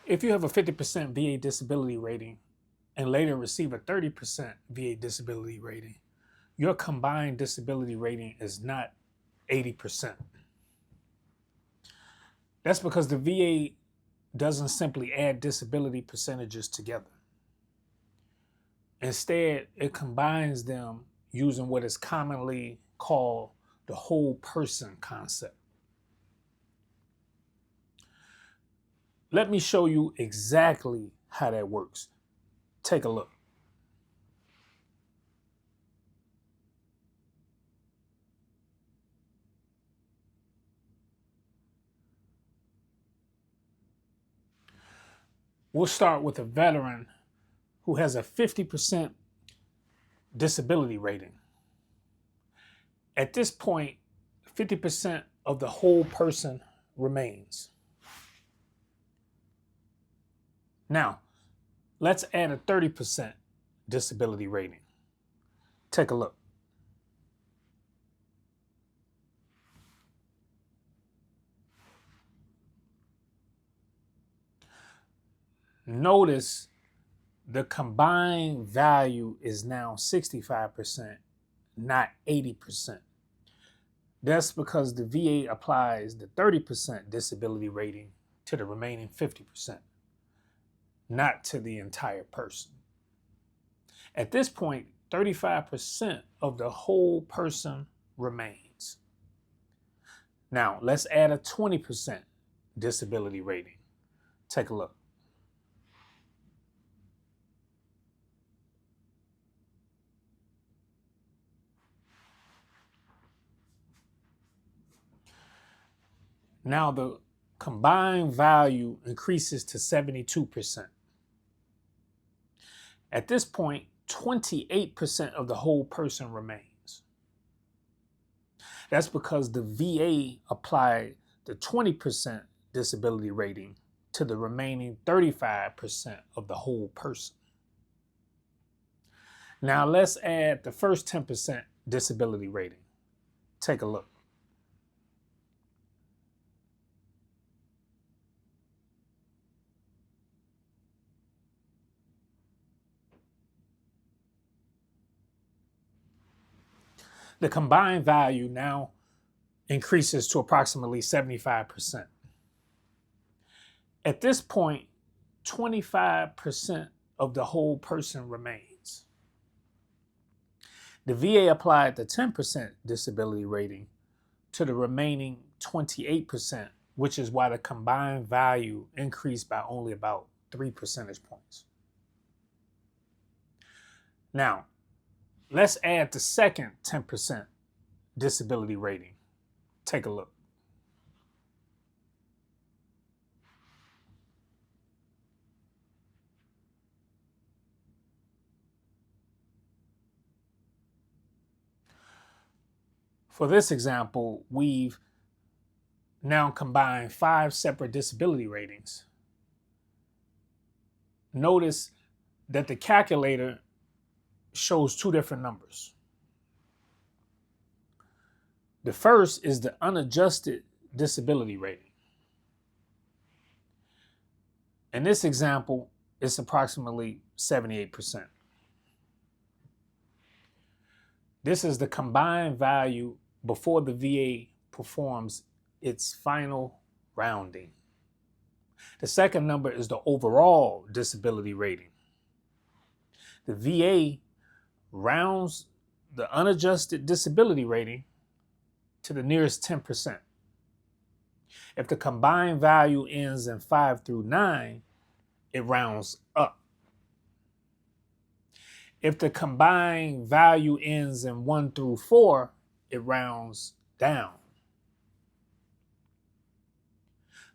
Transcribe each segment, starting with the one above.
If you have a 50% VA disability rating and later receive a 30% VA disability rating, your combined disability rating is not 80%. That's because the VA doesn't simply add disability percentages together. Instead, it combines them using what is commonly called the whole person concept. Let me show you exactly how that works. Take a look. We'll start with a veteran who has a 50% disability rating. At this point, 50% of the whole person remains. Now, let's add a 30% disability rating. Take a look. Notice the combined value is now 65%, not 80%. That's because the VA applies the 30% disability rating to the remaining 50%, not to the entire person. At this point, 35% of the whole person remains. Now, let's add a 20% disability rating. Take a look. Now the combined value increases to 72%. At this point, 28% of the whole person remains. That's because the VA applied the 20% disability rating to the remaining 35% of the whole person. Now let's add the first 10% disability rating. Take a look. The combined value now increases to approximately 75%. At this point, 25% of the whole person remains. The VA applied the 10% disability rating to the remaining 28%, which is why the combined value increased by only about 3 percentage points. Now, let's add the second 10% disability rating. Take a look. For this example, we've now combined 5 separate disability ratings. Notice that the calculator shows 2 different numbers. The first is the unadjusted disability rating. In this example, it's approximately 78%. This is the combined value before the VA performs its final rounding. The second number is the overall disability rating. The VA rounds the unadjusted disability rating to the nearest 10%. If the combined value ends in 5 through 9, it rounds up. If the combined value ends in 1 through 4, it rounds down.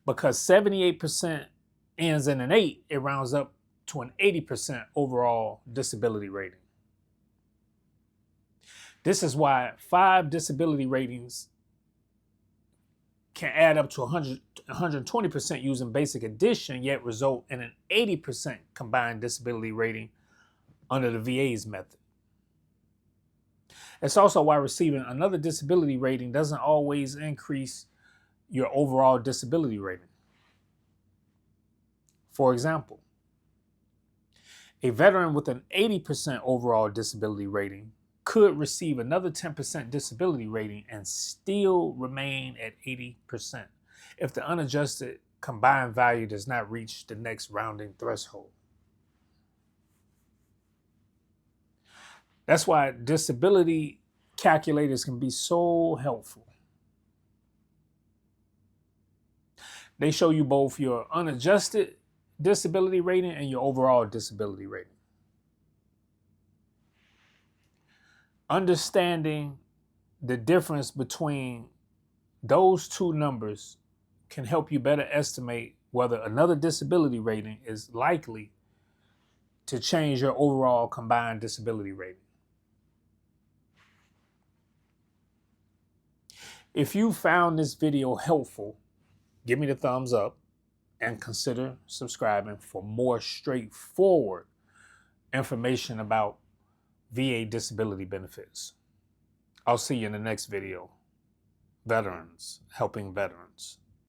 Because 78% ends in an 8, it rounds up to an 80% overall disability rating. This is why 5 disability ratings can add up to 120% using basic addition, yet result in an 80% combined disability rating under the VA's method. It's also why receiving another disability rating doesn't always increase your overall disability rating. For example, a veteran with an 80% overall disability rating could receive another 10% disability rating and still remain at 80% if the unadjusted combined value does not reach the next rounding threshold. That's why disability calculators can be so helpful. They show you both your unadjusted disability rating and your overall disability rating. Understanding the difference between those two numbers can help you better estimate whether another disability rating is likely to change your overall combined disability rating. If you found this video helpful, give me the thumbs up and consider subscribing for more straightforward information about VA disability benefits. I'll see you in the next video. Veterans helping veterans.